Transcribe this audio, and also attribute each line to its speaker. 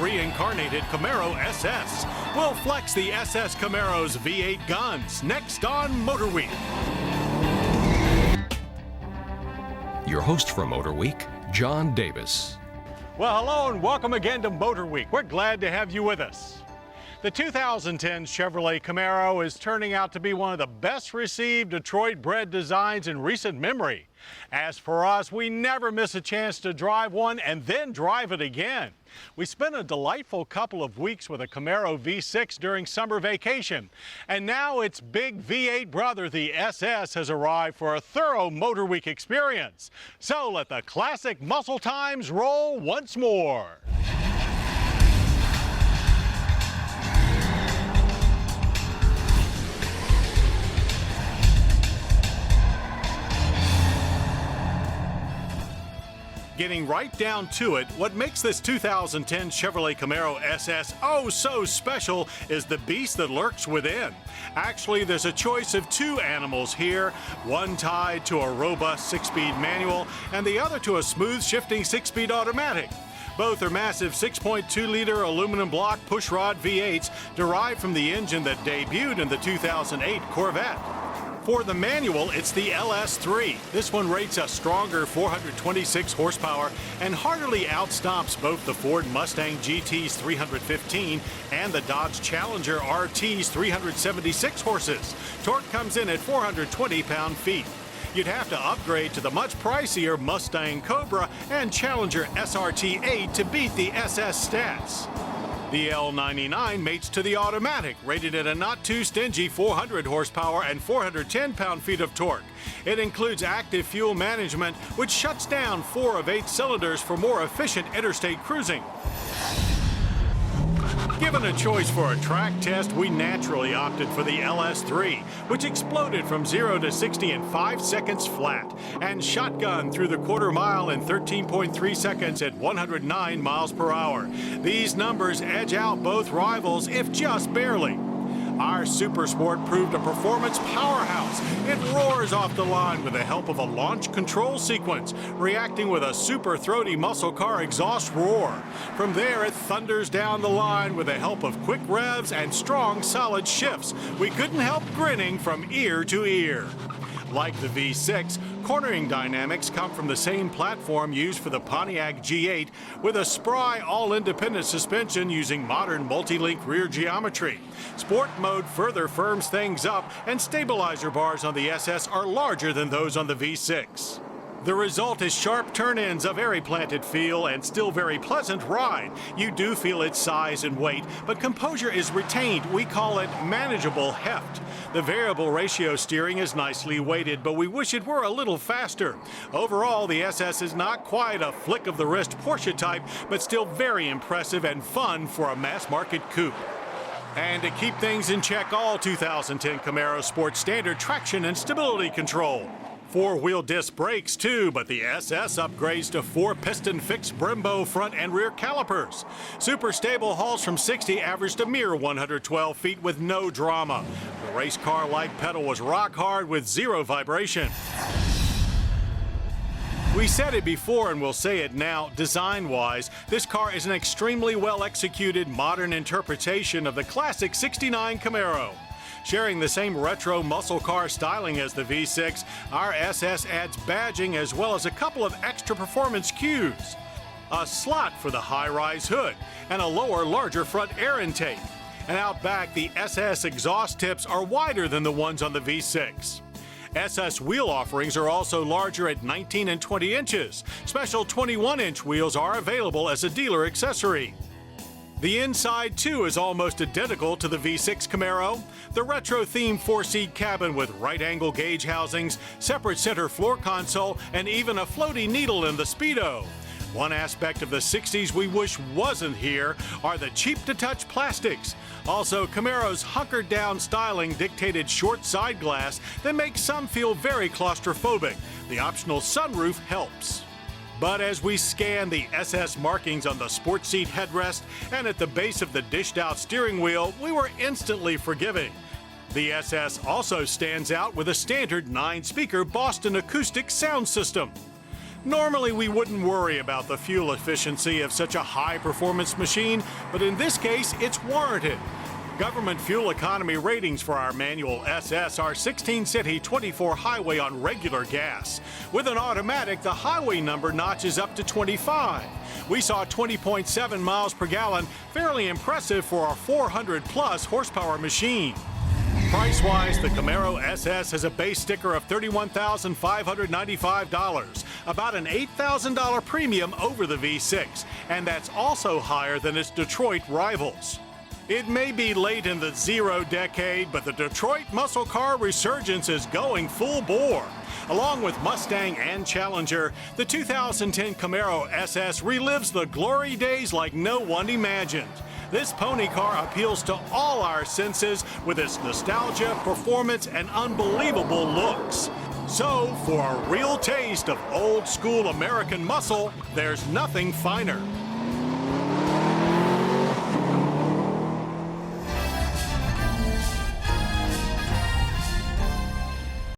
Speaker 1: reincarnated Camaro SS. We'll flex the SS Camaro's V8 guns next on MotorWeek.
Speaker 2: Your host for MotorWeek, John Davis.
Speaker 1: Well, hello and welcome again to MotorWeek. We're glad to have you with us. The 2010 Chevrolet Camaro is turning out to be one of the best received Detroit-bred designs in recent memory. As for us, we never miss a chance to drive one and then drive it again. We spent a delightful couple of weeks with a Camaro V6 during summer vacation. And now its big V8 brother, the SS, has arrived for a thorough MotorWeek experience. So let the classic muscle times roll once more. Getting right down to it, what makes this 2010 Chevrolet Camaro SS oh so special is the beast that lurks within. Actually, there's a choice of two animals here, one tied to a robust 6-speed manual and the other to a smooth shifting 6-speed automatic. Both are massive 6.2-liter aluminum block pushrod V8s derived from the engine that debuted in the 2008 Corvette. For the manual, it's the LS3. This one rates a stronger 426 horsepower and heartily outstomps both the Ford Mustang GT's 315 and the Dodge Challenger RT's 376 horses. Torque comes in at 420 pound-feet. You'd have to upgrade to the much pricier Mustang Cobra and Challenger SRT8 to beat the SS stats. The L99 mates to the automatic, rated at a not-too-stingy 400 horsepower and 410 pound-feet of torque. It includes active fuel management, which shuts down 4 of 8 cylinders for more efficient interstate cruising. Given a choice for a track test, we naturally opted for the LS3, which exploded from 0 to 60 in 5 seconds flat and shotgun through the quarter mile in 13.3 seconds at 109 miles per hour. These numbers edge out both rivals, if just barely. Our Super Sport proved a performance powerhouse. It roars off the line with the help of a launch control sequence, reacting with a super throaty muscle car exhaust roar. From there, it thunders down the line with the help of quick revs and strong, solid shifts. We couldn't help grinning from ear to ear. Like the V6, cornering dynamics come from the same platform used for the Pontiac G8 with a spry all-independent suspension using modern multi-link rear geometry. Sport mode further firms things up and stabilizer bars on the SS are larger than those on the V6. The result is sharp turn-ins, a very planted feel, and still very pleasant ride. You do feel its size and weight, but composure is retained. We call it manageable heft. The variable ratio steering is nicely weighted, but we wish it were a little faster. Overall, the SS is not quite a flick of the wrist Porsche type, but still very impressive and fun for a mass-market coupe. And to keep things in check, all 2010 Camaro sports standard traction and stability control. 4-wheel disc brakes too, but the SS upgrades to 4-piston fixed Brembo front and rear calipers. Super stable hauls from 60 averaged a mere 112 feet with no drama. The race car-like pedal was rock hard with 0 vibration. We said it before and we'll say it now, design-wise, this car is an extremely well-executed modern interpretation of the classic '69 Camaro. Sharing the same retro muscle car styling as the V6, our SS adds badging as well as a couple of extra performance cues. A slot for the high-rise hood and a lower, larger front air intake. And out back, the SS exhaust tips are wider than the ones on the V6. SS wheel offerings are also larger at 19 and 20 inches. Special 21-inch wheels are available as a dealer accessory. The inside, too, is almost identical to the V6 Camaro. The retro-themed 4-seat cabin with right-angle gauge housings, separate center floor console, and even a floaty needle in the Speedo. One aspect of the 60s we wish wasn't here are the cheap-to-touch plastics. Also, Camaro's hunkered-down styling dictated short side glass that makes some feel very claustrophobic. The optional sunroof helps. But as we scan the SS markings on the sport seat headrest and at the base of the dished-out steering wheel, we were instantly forgiving. The SS also stands out with a standard 9-speaker Boston acoustic sound system. Normally, we wouldn't worry about the fuel efficiency of such a high-performance machine, but in this case, it's warranted. Government fuel economy ratings for our manual SS are 16 city, 24 highway on regular gas. With an automatic, the highway number notches up to 25. We saw 20.7 miles per gallon, fairly impressive for a 400-plus horsepower machine. Price-wise, the Camaro SS has a base sticker of $31,595, about an $8,000 premium over the V6, and that's also higher than its Detroit rivals. It may be late in the zero decade, but the Detroit muscle car resurgence is going full bore. Along with Mustang and Challenger, the 2010 Camaro SS relives the glory days like no one imagined. This pony car appeals to all our senses with its nostalgia, performance, and unbelievable looks. So, for a real taste of old-school American muscle, there's nothing finer.